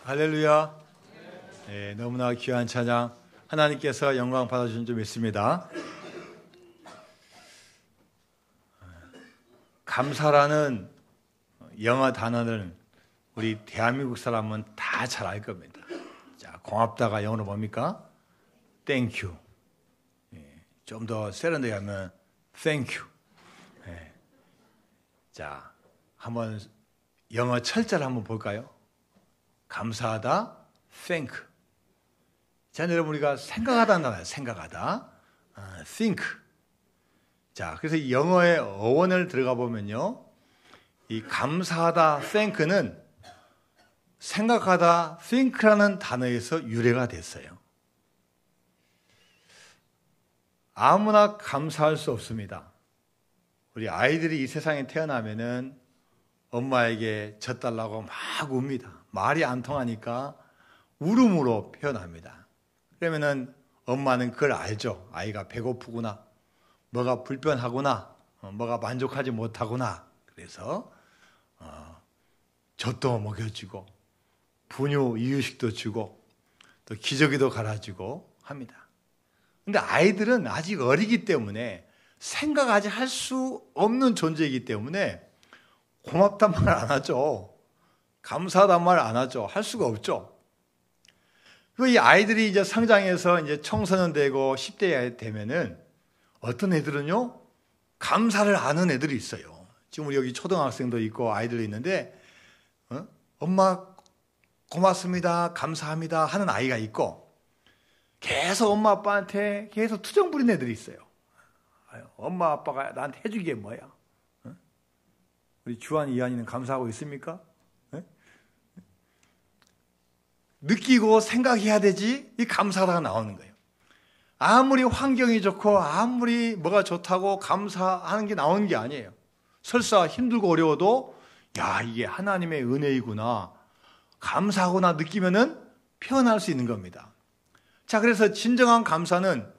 할렐루야. 네, 너무나 귀한 찬양 하나님께서 영광 받아주신 줄 믿습니다. 감사라는 영어 단어는 우리 대한민국 사람은 다 잘 알 겁니다. 자, 고맙다가 영어로 뭡니까? Thank you. 좀 더 세련되게 하면 Thank you. 자, 한번 영어 철자를 한번 볼까요? 감사하다, thank. 자, 여러분 우리가 생각하다는 단어예요. 생각하다, think. 자, 그래서 영어의 어원을 들어가 보면요, 이 감사하다, thank는 생각하다, think라는 단어에서 유래가 됐어요. 아무나 감사할 수 없습니다. 우리 아이들이 이 세상에 태어나면은 엄마에게 젖달라고 막 웁니다. 말이 안 통하니까 울음으로 표현합니다. 그러면은 엄마는 그걸 알죠. 아이가 배고프구나, 뭐가 불편하구나, 뭐가 만족하지 못하구나. 그래서 젖도 먹여주고 분유 이유식도 주고 또 기저귀도 갈아주고 합니다. 근데 아이들은 아직 어리기 때문에 생각하지 할 수 없는 존재이기 때문에 고맙단 말 안 하죠. 감사하단 말 안 하죠. 할 수가 없죠. 이 아이들이 이제 성장해서 이제 청소년 되고 10대 되면은 어떤 애들은요, 감사를 아는 애들이 있어요. 지금 우리 여기 초등학생도 있고 아이들도 있는데, 엄마 고맙습니다, 감사합니다 하는 아이가 있고, 계속 엄마 아빠한테 계속 투정 부리는 애들이 있어요. 엄마 아빠가 나한테 해준 게 뭐야? 우리 주한 이한이는 감사하고 있습니까? 느끼고 생각해야 되지, 이 감사가 나오는 거예요. 아무리 환경이 좋고 아무리 뭐가 좋다고 감사하는 게 나오는 게 아니에요. 설사 힘들고 어려워도 야, 이게 하나님의 은혜이구나, 감사하구나 느끼면은 표현할 수 있는 겁니다. 자, 그래서 진정한 감사는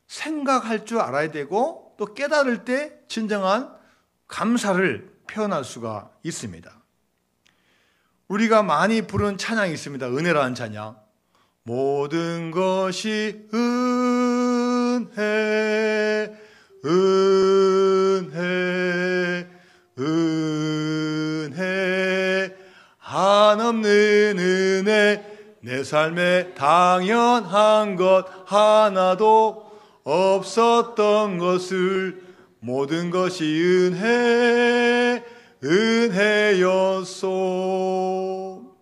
생각할 줄 알아야 되고 또 깨달을 때 진정한 감사를 표현할 수가 있습니다. 우리가 많이 부르는 찬양이 있습니다. 은혜라는 찬양. 모든 것이 은혜, 은혜, 은혜, 한없는 은혜, 내 삶에 당연한 것 하나도 없었던 것을 모든 것이 은혜, 은혜였소.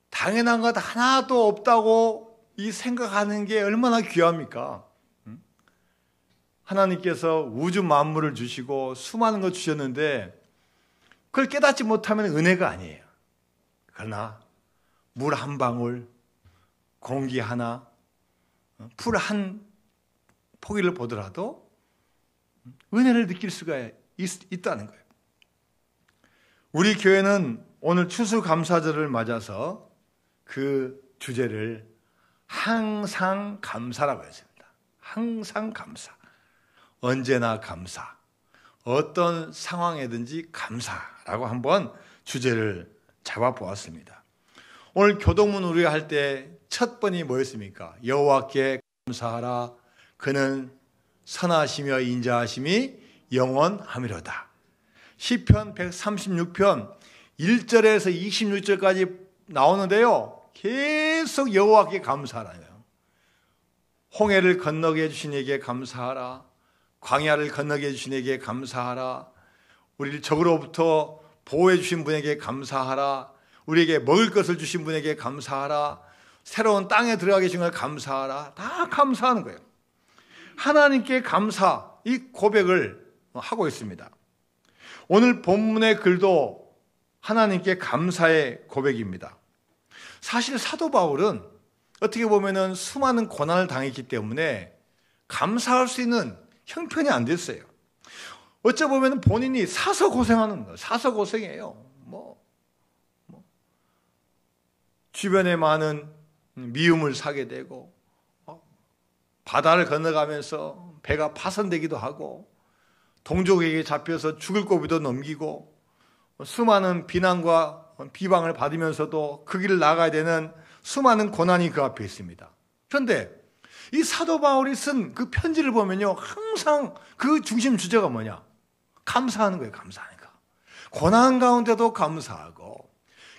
당연한 것 하나도 없다고 이 생각하는 게 얼마나 귀합니까? 하나님께서 우주 만물을 주시고 수많은 것 주셨는데 그걸 깨닫지 못하면 은혜가 아니에요. 그러나 물 한 방울, 공기 하나, 풀 한 포기를 보더라도 은혜를 느낄 수가 있다는 거예요. 우리 교회는 오늘 추수감사절을 맞아서 그 주제를 항상 감사라고 했습니다. 항상 감사. 언제나 감사. 어떤 상황에든지 감사라고 한번 주제를 잡아보았습니다. 오늘 교동문 우리가 할 때 첫 번이 뭐였습니까? 여호와께 감사하라. 그는 선하시며 인자하심이 영원하미로다. 시편 136편 1절에서 26절까지 나오는데요, 계속 여호와께 감사하라요. 홍해를 건너게 해주신 이에게 감사하라. 광야를 건너게 해주신 이에게 감사하라. 우리를 적으로부터 보호해 주신 분에게 감사하라. 우리에게 먹을 것을 주신 분에게 감사하라. 새로운 땅에 들어가게 해주신 걸 감사하라. 다 감사하는 거예요. 하나님께 감사, 이 고백을 하고 있습니다. 오늘 본문의 글도 하나님께 감사의 고백입니다. 사실 사도 바울은 어떻게 보면은 수많은 고난을 당했기 때문에 감사할 수 있는 형편이 안 됐어요. 어찌 보면 본인이 사서 고생하는 거예요. 사서 고생해요. 주변에 많은 미움을 사게 되고, 바다를 건너가면서 배가 파손되기도 하고, 동족에게 잡혀서 죽을 고비도 넘기고, 수많은 비난과 비방을 받으면서도 그 길을 나가야 되는 수많은 고난이 그 앞에 있습니다. 그런데 이 사도 바울이 쓴 그 편지를 보면요, 항상 그 중심 주제가 뭐냐? 감사하는 거예요. 감사하는 거. 고난 가운데도 감사하고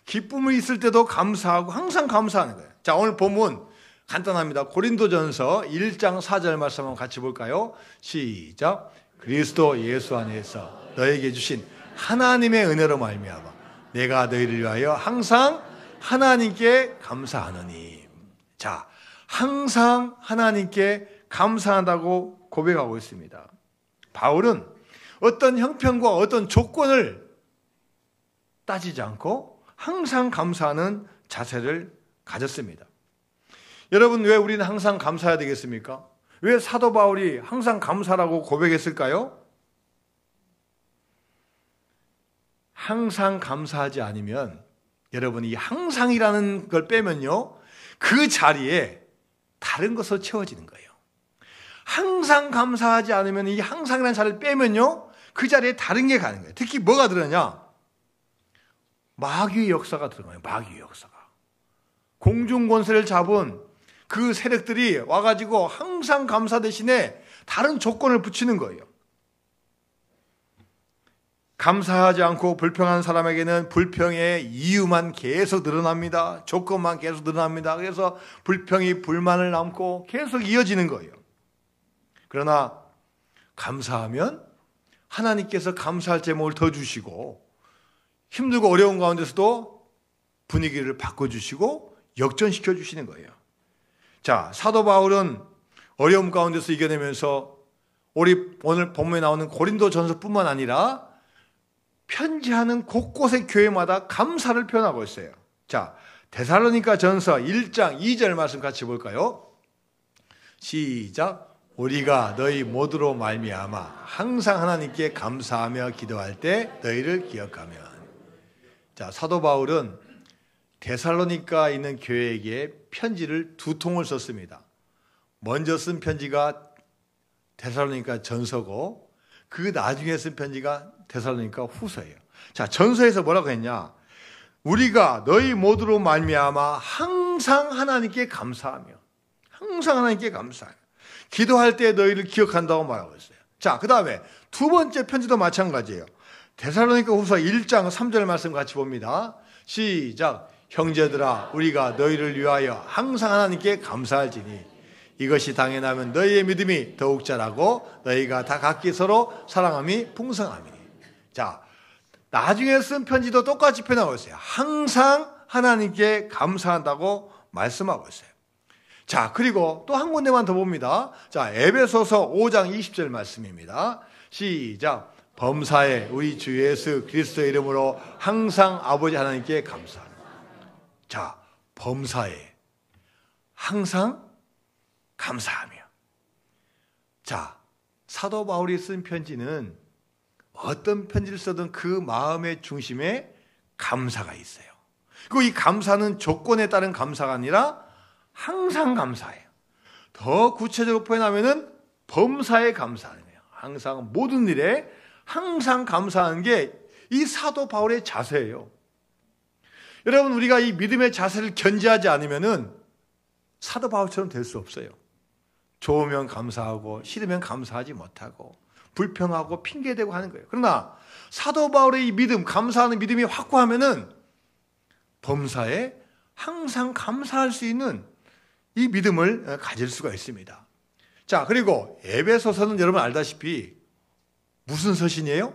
기쁨이 있을 때도 감사하고 항상 감사하는 거예요. 자, 오늘 본문 간단합니다. 고린도전서 1장 4절 말씀 한번 같이 볼까요? 시작. 그리스도 예수 안에서 너에게 주신 하나님의 은혜로 말미암아 내가 너희를 위하여 항상 하나님께 감사하노니. 자, 항상 하나님께 감사한다고 고백하고 있습니다. 바울은 어떤 형편과 어떤 조건을 따지지 않고 항상 감사하는 자세를 가졌습니다. 여러분, 왜 우리는 항상 감사해야 되겠습니까? 왜 사도 바울이 항상 감사라고 고백했을까요? 항상 감사하지 않으면, 여러분이 항상이라는 걸 빼면요, 그 자리에 다른 것으로 채워지는 거예요. 항상 감사하지 않으면, 이 항상이라는 자리를 빼면요, 그 자리에 다른 게 가는 거예요. 특히 뭐가 들어냐? 마귀의 역사가 들어가요. 마귀의 역사가. 공중 권세를 잡은 그 세력들이 와가지고 항상 감사 대신에 다른 조건을 붙이는 거예요. 감사하지 않고 불평한 사람에게는 불평의 이유만 계속 늘어납니다. 조건만 계속 늘어납니다. 그래서 불평이 불만을 남고 계속 이어지는 거예요. 그러나 감사하면 하나님께서 감사할 제목을 더 주시고 힘들고 어려운 가운데서도 분위기를 바꿔주시고 역전시켜 주시는 거예요. 자, 사도 바울은 어려움 가운데서 이겨내면서 오늘 본문에 나오는 고린도전서뿐만 아니라 편지하는 곳곳의 교회마다 감사를 표현하고 있어요. 자, 데살로니가 전서 1장 2절 말씀 같이 볼까요? 시작. 우리가 너희 모두로 말미암아 항상 하나님께 감사하며 기도할 때 너희를 기억하며. 자, 사도 바울은 데살로니가 있는 교회에게 편지를 두 통을 썼습니다. 먼저 쓴 편지가 데살로니가 전서고 그 나중에 쓴 편지가 데살로니가 후서예요. 자, 전서에서 뭐라고 했냐? 우리가 너희 모두로 말미암아 항상 하나님께 감사하며, 항상 하나님께 감사하며 기도할 때 너희를 기억한다고 말하고 있어요. 자, 그 다음에 두 번째 편지도 마찬가지예요. 데살로니가 후서 1장 3절 말씀 같이 봅니다. 시작. 형제들아, 우리가 너희를 위하여 항상 하나님께 감사할지니 이것이 당연하면 너희의 믿음이 더욱 자라고 너희가 다 각기 서로 사랑함이 풍성함이니. 자, 나중에 쓴 편지도 똑같이 표현하고 있어요. 항상 하나님께 감사한다고 말씀하고 있어요. 자, 그리고 또 한 군데만 더 봅니다. 자, 에베소서 5장 20절 말씀입니다. 시작. 범사에 우리 주 예수 그리스도의 이름으로 항상 아버지 하나님께 감사하라. 자, 범사에 항상 감사하며. 자, 사도 바울이 쓴 편지는 어떤 편지를 써든 그 마음의 중심에 감사가 있어요. 그리고 이 감사는 조건에 따른 감사가 아니라 항상 감사해요. 더 구체적으로 표현하면은 범사에 감사하는 거예요. 항상 모든 일에 항상 감사하는 게 이 사도 바울의 자세예요. 여러분, 우리가 이 믿음의 자세를 견지하지 않으면은 사도 바울처럼 될 수 없어요. 좋으면 감사하고 싫으면 감사하지 못하고 불평하고 핑계대고 하는 거예요. 그러나 사도 바울의 이 믿음, 감사하는 믿음이 확고하면은 범사에 항상 감사할 수 있는 이 믿음을 가질 수가 있습니다. 자, 그리고 에베소서는 여러분 알다시피 무슨 서신이에요?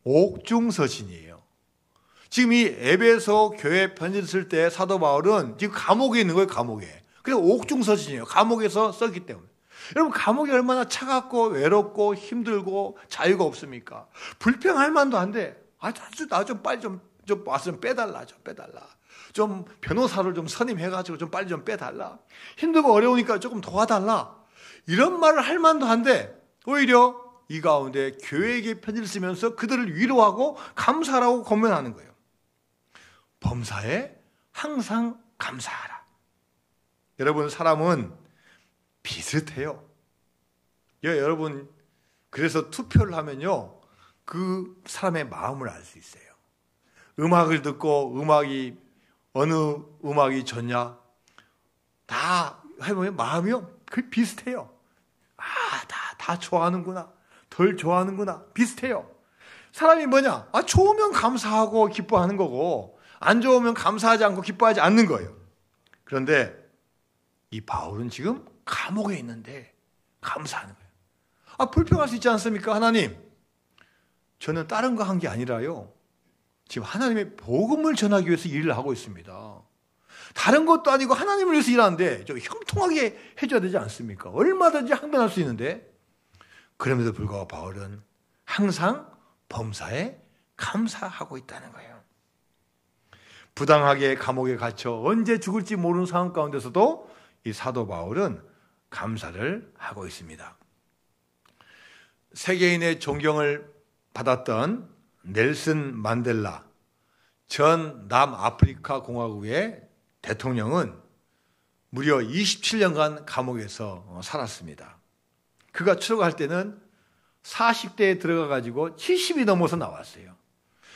옥중서신이에요. 지금 이 에베소 교회 편지를 쓸 때 사도 바울은 지금 감옥에 있는 거예요, 감옥에. 그래서 옥중서신이에요. 감옥에서 썼기 때문에. 여러분, 감옥이 얼마나 차갑고 외롭고 힘들고 자유가 없습니까? 불평할 만도 한데, 나 좀 빨리 좀 와서 좀 빼달라, 좀 변호사를 좀 선임해가지고 좀 빨리 좀 빼달라. 힘들고 어려우니까 조금 도와달라. 이런 말을 할 만도 한데, 오히려 이 가운데 교회에게 편지를 쓰면서 그들을 위로하고 감사하라고 권면하는 거예요. 범사에 항상 감사하라. 여러분, 사람은 비슷해요. 여러분, 그래서 투표를 하면요, 그 사람의 마음을 알 수 있어요. 음악을 듣고 음악이 어느 음악이 좋냐? 다 해보면 마음이요. 그 비슷해요. 다 좋아하는구나. 덜 좋아하는구나. 비슷해요. 사람이 뭐냐? 좋으면 감사하고 기뻐하는 거고, 안 좋으면 감사하지 않고 기뻐하지 않는 거예요. 그런데 이 바울은 지금 감옥에 있는데 감사하는 거예요. 불평할 수 있지 않습니까? 하나님, 저는 다른 거 한 게 아니라요. 지금 하나님의 복음을 전하기 위해서 일을 하고 있습니다. 다른 것도 아니고 하나님을 위해서 일하는데 좀 형통하게 해줘야 되지 않습니까? 얼마든지 항변할 수 있는데, 그럼에도 불구하고 바울은 항상 범사에 감사하고 있다는 거예요. 부당하게 감옥에 갇혀 언제 죽을지 모르는 상황 가운데서도 이 사도 바울은 감사를 하고 있습니다. 세계인의 존경을 받았던 넬슨 만델라 전 남아프리카 공화국의 대통령은 무려 27년간 감옥에서 살았습니다. 그가 추록할 때는 40대에 들어가 가지고 70이 넘어서 나왔어요.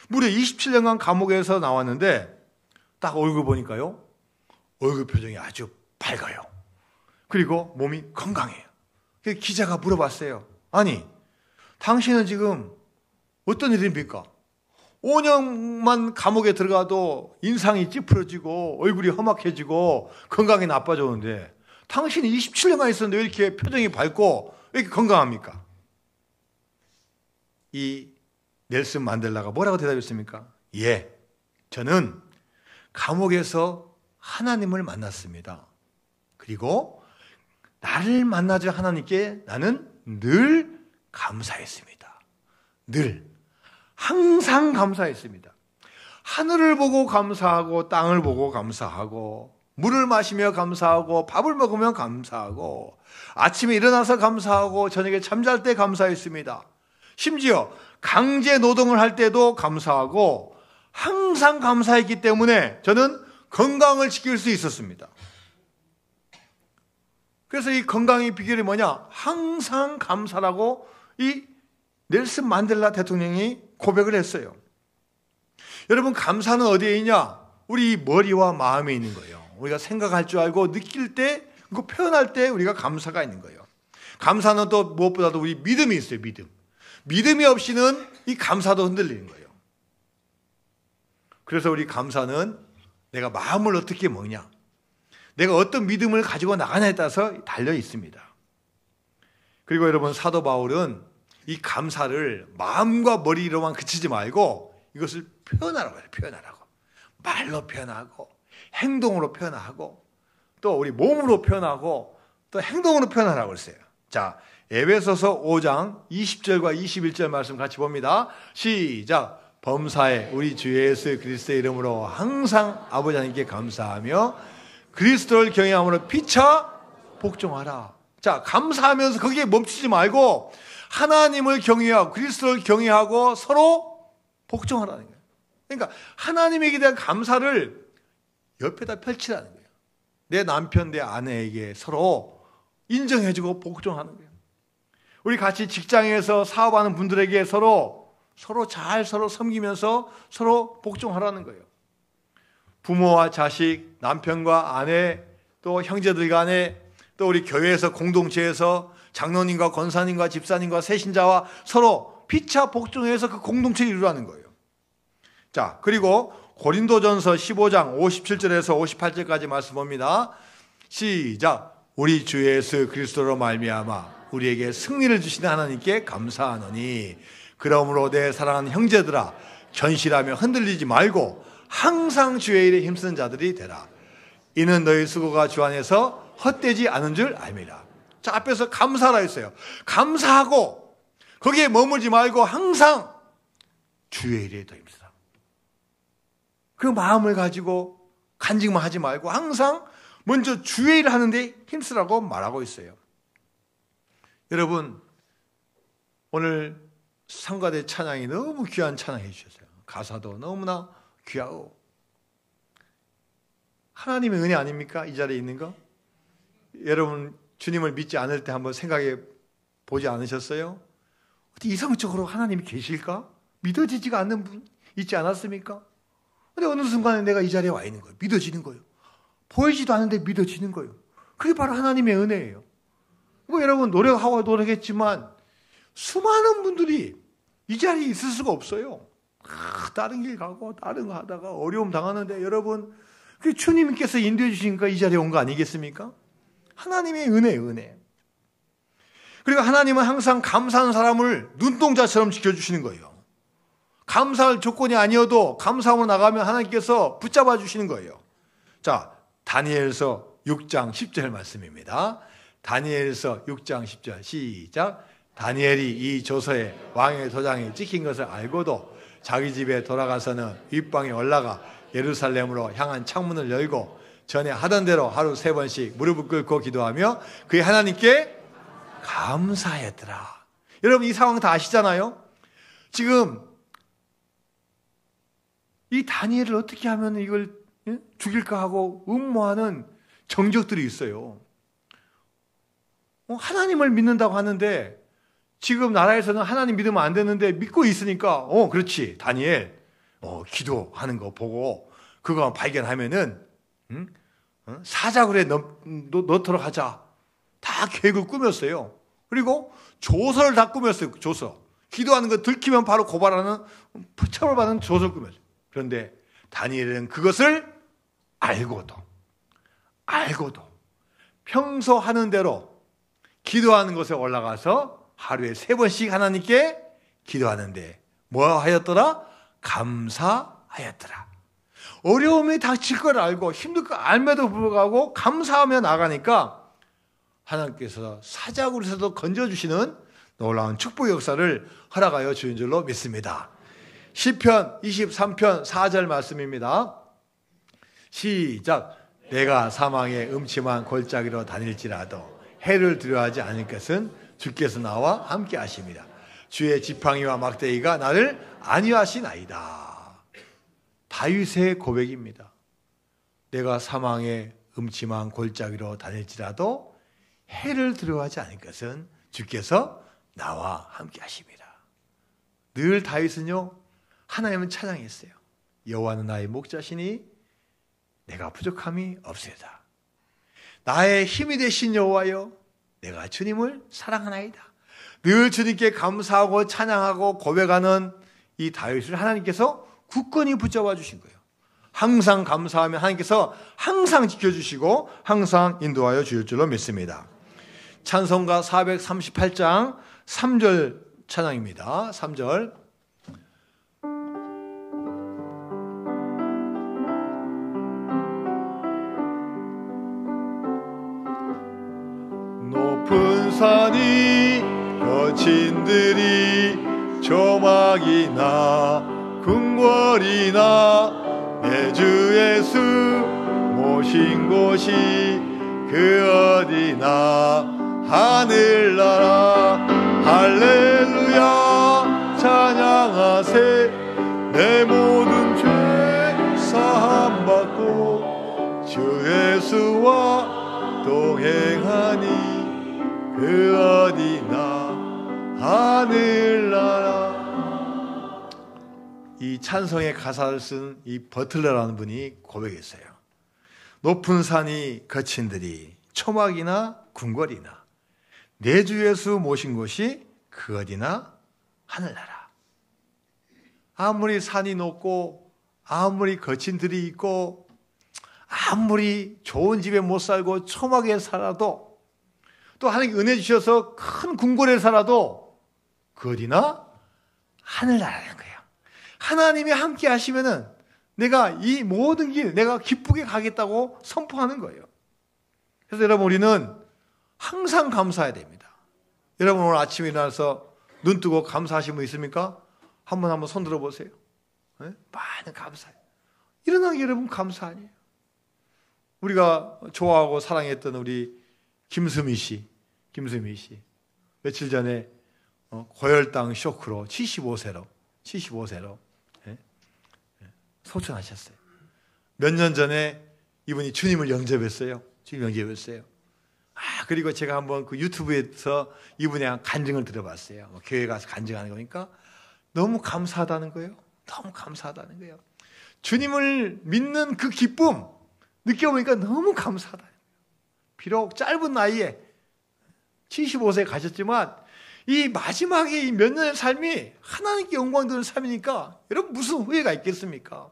무려 27년간 감옥에서 나왔는데 딱 얼굴 보니까요, 얼굴 표정이 아주 밝아요. 그리고 몸이 건강해요. 그래서 기자가 물어봤어요. 아니, 당신은 지금 어떤 일입니까? 5년만 감옥에 들어가도 인상이 찌푸러지고 얼굴이 험악해지고 건강이 나빠졌는데 당신이 27년간 있었는데 왜 이렇게 표정이 밝고 왜 이렇게 건강합니까? 이 넬슨 만델라가 뭐라고 대답했습니까? 예, 저는 감옥에서 하나님을 만났습니다. 그리고 나를 만나자 하나님께 나는 늘 감사했습니다. 늘. 항상 감사했습니다. 하늘을 보고 감사하고 땅을 보고 감사하고 물을 마시며 감사하고 밥을 먹으며 감사하고 아침에 일어나서 감사하고 저녁에 잠잘 때 감사했습니다. 심지어 강제 노동을 할 때도 감사하고 항상 감사했기 때문에 저는 건강을 지킬 수 있었습니다. 그래서 이 건강의 비결이 뭐냐? 항상 감사라고 이 넬슨 만델라 대통령이 고백을 했어요. 여러분, 감사는 어디에 있냐? 우리 머리와 마음에 있는 거예요. 우리가 생각할 줄 알고 느낄 때, 그거 표현할 때 우리가 감사가 있는 거예요. 감사는 또 무엇보다도 우리 믿음이 있어요. 믿음이 없이는 이 감사도 흔들리는 거예요. 그래서 우리 감사는 내가 마음을 어떻게 먹냐, 내가 어떤 믿음을 가지고 나가냐에 따라서 달려 있습니다. 그리고 여러분, 사도 바울은 이 감사를 마음과 머리로만 그치지 말고 이것을 표현하라고 해요. 표현하라고. 말로 표현하고 행동으로 표현하고 또 우리 몸으로 표현하고 또 행동으로 표현하라고 했어요. 자, 에베소서 5장 20절과 21절 말씀 같이 봅니다. 시작. 범사에 우리 주 예수 그리스도의 이름으로 항상 아버지 하나님께 감사하며 그리스도를 경외함으로 피차 복종하라. 자, 감사하면서 거기에 멈추지 말고 하나님을 경외하고 그리스도를 경외하고 서로 복종하라는 거예요. 그러니까 하나님에게 대한 감사를 옆에다 펼치라는 거예요. 내 남편, 내 아내에게 서로 인정해주고 복종하는 거예요. 우리 같이 직장에서 사업하는 분들에게 서로 잘 서로 섬기면서 서로 복종하라는 거예요. 부모와 자식, 남편과 아내, 또 형제들 간에, 또 우리 교회에서 공동체에서 장로님과 권사님과 집사님과 세신자와 서로 피차 복종해서 그 공동체를 이루라는 거예요. 자, 그리고 고린도전서 15장 57절에서 58절까지 말씀 봅니다. 시작. 우리 주 예수 그리스도로 말미암아 우리에게 승리를 주시는 하나님께 감사하노니 그러므로 내 사랑하는 형제들아 견실하며 흔들리지 말고 항상 주의 일에 힘쓰는 자들이 되라. 이는 너희 수고가 주 안에서 헛되지 않은 줄 압니다. 자, 앞에서 감사라 했어요. 감사하고 거기에 머물지 말고 항상 주의 일에 더 힘쓰라. 그 마음을 가지고 간직만 하지 말고 항상 먼저 주의 일을 하는데 힘쓰라고 말하고 있어요. 여러분, 오늘 성가대 찬양이 너무 귀한 찬양해 주셨어요. 가사도 너무나 귀하고 하나님의 은혜 아닙니까? 이 자리에 있는 거. 여러분, 주님을 믿지 않을 때 한번 생각해 보지 않으셨어요? 어떻게 이성적으로 하나님이 계실까? 믿어지지가 않는 분 있지 않았습니까? 근데 어느 순간에 내가 이 자리에 와 있는 거예요. 믿어지는 거예요. 보이지도 않는데 믿어지는 거예요. 그게 바로 하나님의 은혜예요. 뭐 여러분 노력하고 노력했지만 수많은 분들이 이 자리에 있을 수가 없어요. 다른 길 가고 다른 거 하다가 어려움 당하는데 여러분 그 주님께서 인도해 주시니까 이 자리에 온 거 아니겠습니까? 하나님의 은혜예요, 은혜. 그리고 하나님은 항상 감사하는 사람을 눈동자처럼 지켜주시는 거예요. 감사할 조건이 아니어도 감사함으로 나가면 하나님께서 붙잡아 주시는 거예요. 자, 다니엘서 6장 10절 말씀입니다. 다니엘서 6장 10절 시작. 다니엘이 이 조서에 왕의 도장에 찍힌 것을 알고도 자기 집에 돌아가서는 윗방에 올라가 예루살렘으로 향한 창문을 열고 전에 하던 대로 하루 3번씩 무릎을 꿇고 기도하며 그의 하나님께 감사했더라. 여러분 이 상황 다 아시잖아요. 지금 이 다니엘을 어떻게 하면 이걸 죽일까 하고 음모하는 정적들이 있어요. 하나님을 믿는다고 하는데 지금 나라에서는 하나님 믿으면 안 되는데 믿고 있으니까 그렇지 다니엘 기도하는 거 보고 그거 발견하면은 사자굴에 넣도록 하자. 다 계획을 꾸몄어요. 그리고 조서를 다 꾸몄어요. 조서. 기도하는 거 들키면 바로 고발하는 처벌받는 조서를 꾸몄어요. 그런데 다니엘은 그것을 알고도 평소 하는 대로 기도하는 곳에 올라가서 하루에 3번씩 하나님께 기도하는데 뭐 하였더라? 감사하였더라. 어려움이 닥칠 걸 알고 힘들 걸 알면도 불구하고 감사하며 나가니까 하나님께서 사자굴에서도 건져주시는 놀라운 축복 역사를 허락하여 주신 줄로 믿습니다. 시편 23편 4절 말씀입니다. 시작. 내가 사망의 음침한 골짜기로 다닐지라도 해를 두려워하지 않을 것은 주께서 나와 함께 하십니다. 주의 지팡이와 막대기가 나를 안위하시나이다. 다윗의 고백입니다. 내가 사망의 음침한 골짜기로 다닐지라도 해를 두려워하지 않을 것은 주께서 나와 함께 하십니다. 늘 다윗은요 하나님을 찬양했어요. 여호와는 나의 목자시니 내가 부족함이 없으리다. 나의 힘이 되신 여호와여 내가 주님을 사랑하나이다. 늘 주님께 감사하고 찬양하고 고백하는 이 다윗을 하나님께서 굳건히 붙잡아 주신 거예요. 항상 감사하면 하나님께서 항상 지켜주시고 항상 인도하여 주실 줄로 믿습니다. 찬송가 438장 3절 찬양입니다. 3절. 높은 산이 거친들이 조막이나 궁궐이나 내 주 예수 모신 곳이 그 어디나 하늘나라 할렐루야 찬양하세 내 모든 죄 사함받고 주 예수와 동행하니 그 어디나 하늘나라. 이 찬송의 가사를 쓴 이 버틀러라는 분이 고백했어요. 높은 산이 거친들이 초막이나 궁궐이나 내 주 예수 모신 곳이 그 어디나 하늘나라. 아무리 산이 높고 아무리 거친 들이 있고 아무리 좋은 집에 못 살고 초막에 살아도 또 하나님 은혜 주셔서 큰 궁궐에 살아도 그 어디나 하늘나라라는 거예요. 하나님이 함께 하시면은 내가 이 모든 길 내가 기쁘게 가겠다고 선포하는 거예요. 그래서 여러분 우리는 항상 감사해야 됩니다. 여러분 오늘 아침에 일어나서 눈 뜨고 감사하신 분 있습니까? 한번 손 들어보세요. 네? 많은 감사해요. 일어나는 게 여러분 감사 아니에요. 우리가 좋아하고 사랑했던 우리 김수미 씨 며칠 전에 고혈당 쇼크로 75세로 소천하셨어요. 몇 년 전에 이분이 주님을 영접했어요. 그리고 제가 한번 그 유튜브에서 이분의 간증을 들어봤어요. 교회 가서 간증하는 거니까 너무 감사하다는 거예요. 주님을 믿는 그 기쁨 느껴보니까 너무 감사하다. 비록 짧은 나이에 75세 가셨지만 이 마지막에 몇 년의 삶이 하나님께 영광 드리는 삶이니까 여러분 무슨 후회가 있겠습니까?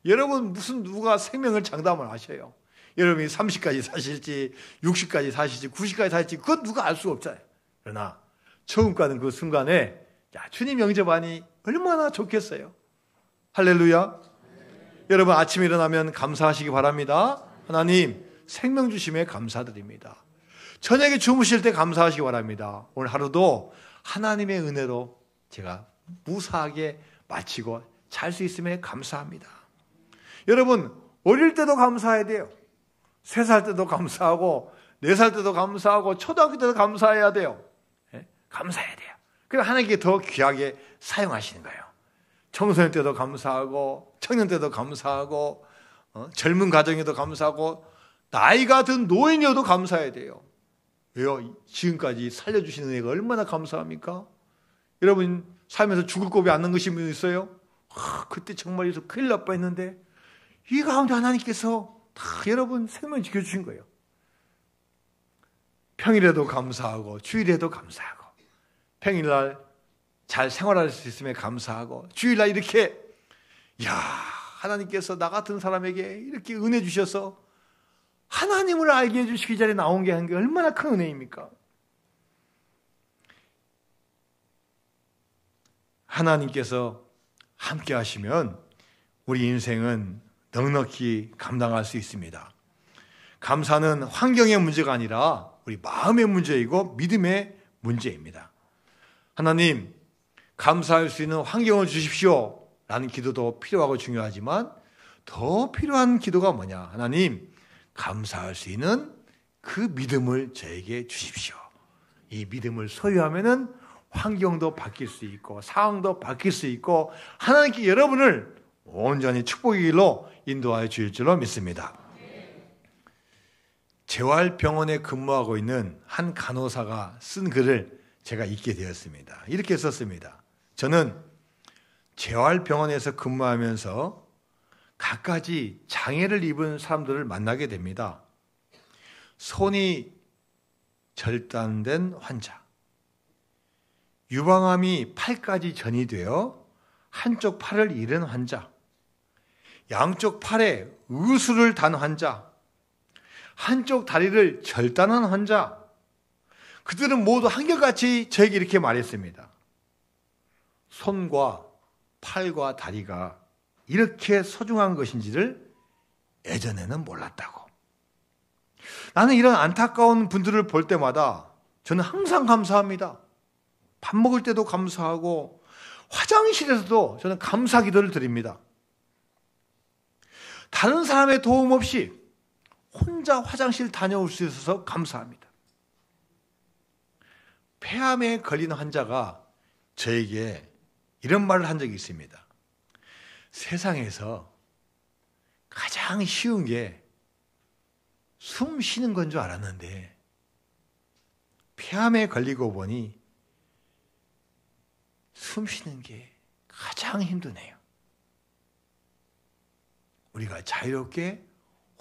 여러분 무슨 누가 생명을 장담을 하셔요? 여러분이 30까지 사실지 60까지 사실지 90까지 사실지 그건 누가 알 수가 없잖아요. 그러나 처음 가는 그 순간에 주님 영접하니 얼마나 좋겠어요. 할렐루야. 여러분 아침에 일어나면 감사하시기 바랍니다. 하나님 생명 주심에 감사드립니다. 저녁에 주무실 때 감사하시기 바랍니다. 오늘 하루도 하나님의 은혜로 제가 무사하게 마치고 잘 수 있음에 감사합니다. 여러분 어릴 때도 감사해야 돼요. 3살 때도 감사하고 4살 때도 감사하고 초등학교 때도 감사해야 돼요. 감사해야 돼요. 그래서 하나님께 더 귀하게 사용하시는 거예요. 청소년 때도 감사하고 청년 때도 감사하고 젊은 가정에도 감사하고 나이가 든 노인이어도 감사해야 돼요. 왜요? 지금까지 살려주시는 은혜가 얼마나 감사합니까? 여러분 살면서 죽을 고비 앉는 것이 뭐 있어요? 그때 정말 큰일 날 뻔했는데 이 가운데 하나님께서 다 여러분 생명 지켜주신 거예요. 평일에도 감사하고 주일에도 감사하고 평일날 잘 생활할 수 있음에 감사하고 주일날 이렇게 하나님께서 나 같은 사람에게 이렇게 은혜 주셔서 하나님을 알게 해주시기 전에 나온 게 한 게 얼마나 큰 은혜입니까? 하나님께서 함께 하시면 우리 인생은 넉넉히 감당할 수 있습니다. 감사는 환경의 문제가 아니라 우리 마음의 문제이고 믿음의 문제입니다. 하나님, 감사할 수 있는 환경을 주십시오 라는 기도도 필요하고 중요하지만 더 필요한 기도가 뭐냐? 하나님, 감사할 수 있는 그 믿음을 저에게 주십시오. 이 믿음을 소유하면은 환경도 바뀔 수 있고 상황도 바뀔 수 있고 하나님께 여러분을 온전히 축복의 길로 인도하여 주실 줄로 믿습니다. 재활병원에 근무하고 있는 한 간호사가 쓴 글을 제가 읽게 되었습니다. 이렇게 썼습니다. 저는 재활병원에서 근무하면서 갖가지 장애를 입은 사람들을 만나게 됩니다. 손이 절단된 환자, 유방암이 팔까지 전이되어 한쪽 팔을 잃은 환자, 양쪽 팔에 의수를 단 환자, 한쪽 다리를 절단한 환자, 그들은 모두 한결같이 저에게 이렇게 말했습니다. 손과 팔과 다리가 이렇게 소중한 것인지를 예전에는 몰랐다고. 나는 이런 안타까운 분들을 볼 때마다 저는 항상 감사합니다. 밥 먹을 때도 감사하고 화장실에서도 저는 감사 기도를 드립니다. 다른 사람의 도움 없이 혼자 화장실 다녀올 수 있어서 감사합니다. 폐암에 걸린 환자가 저에게 이런 말을 한 적이 있습니다. 세상에서 가장 쉬운 게 숨 쉬는 건 줄 알았는데 폐암에 걸리고 보니 숨 쉬는 게 가장 힘드네요. 우리가 자유롭게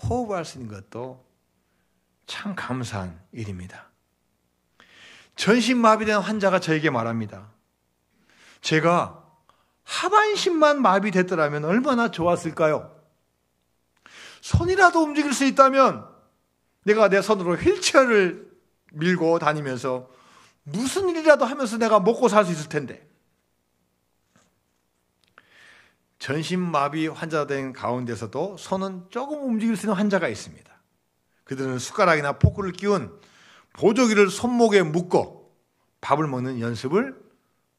호흡할 수 있는 것도 참 감사한 일입니다. 전신마비된 환자가 저에게 말합니다. 제가 하반신만 마비됐더라면 얼마나 좋았을까요? 손이라도 움직일 수 있다면 내가 내 손으로 휠체어를 밀고 다니면서 무슨 일이라도 하면서 내가 먹고 살 수 있을 텐데. 전신마비 환자 된 가운데서도 손은 조금 움직일 수 있는 환자가 있습니다. 그들은 숟가락이나 포크를 끼운 보조기를 손목에 묶고 밥을 먹는 연습을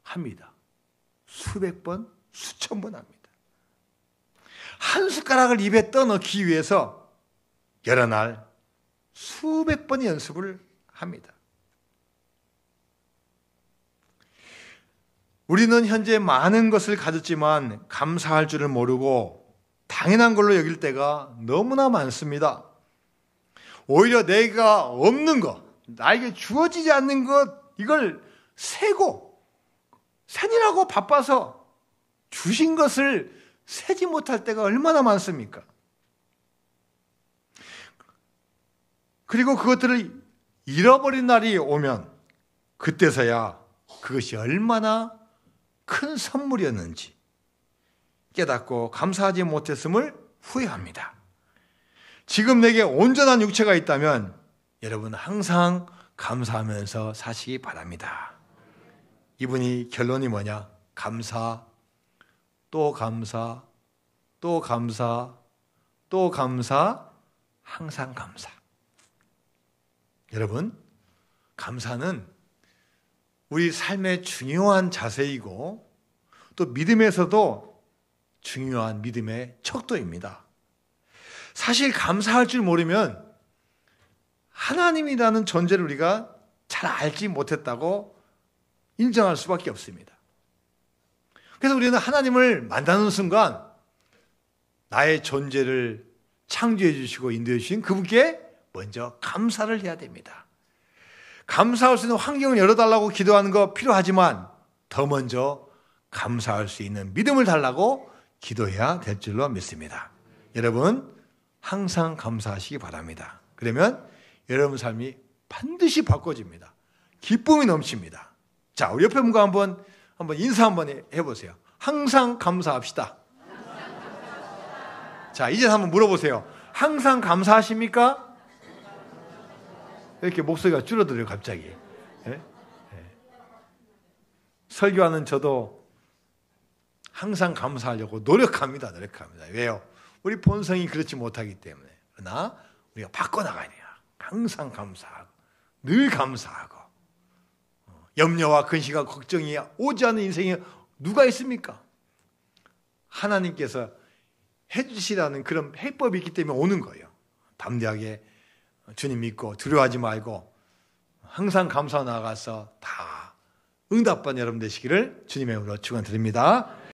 합니다. 수백 번, 수천 번 합니다. 한 숟가락을 입에 떠넣기 위해서 여러 날 수백 번의 연습을 합니다. 우리는 현재 많은 것을 가졌지만 감사할 줄을 모르고 당연한 걸로 여길 때가 너무나 많습니다. 오히려 내가 없는 것, 나에게 주어지지 않는 것, 이걸 세고 세니라고 바빠서 주신 것을 세지 못할 때가 얼마나 많습니까? 그리고 그것들을 잃어버린 날이 오면 그때서야 그것이 얼마나 큰 선물이었는지 깨닫고 감사하지 못했음을 후회합니다. 지금 내게 온전한 육체가 있다면 여러분 항상 감사하면서 사시기 바랍니다. 이분이 결론이 뭐냐? 감사, 또 감사, 또 감사, 또 감사, 항상 감사. 여러분, 감사는 우리 삶의 중요한 자세이고 또 믿음에서도 중요한 믿음의 척도입니다. 사실 감사할 줄 모르면 하나님이라는 존재를 우리가 잘 알지 못했다고 인정할 수밖에 없습니다. 그래서 우리는 하나님을 만나는 순간 나의 존재를 창조해 주시고 인도해 주신 그분께 먼저 감사를 해야 됩니다. 감사할 수 있는 환경을 열어달라고 기도하는 거 필요하지만 더 먼저 감사할 수 있는 믿음을 달라고 기도해야 될 줄로 믿습니다. 여러분 항상 감사하시기 바랍니다. 그러면 여러분 삶이 반드시 바꿔집니다. 기쁨이 넘칩니다. 자, 우리 옆에 분과 한번 인사 한번 해보세요. 항상 감사합시다. 자, 이제 한번 물어보세요. 항상 감사하십니까? 이렇게 목소리가 줄어들어요, 갑자기. 예? 예. 설교하는 저도 항상 감사하려고 노력합니다. 왜요? 우리 본성이 그렇지 못하기 때문에. 그러나 우리가 바꿔나가야 돼요. 항상 감사하고, 늘 감사하고. 염려와 근심과 걱정이 오지 않는 인생에 누가 있습니까? 하나님께서 해주시라는 그런 해법이 있기 때문에 오는 거예요. 담대하게 주님 믿고 두려워하지 말고 항상 감사하고 나아가서 다 응답받는 여러분 되시기를 주님의 이름으로 축원드립니다.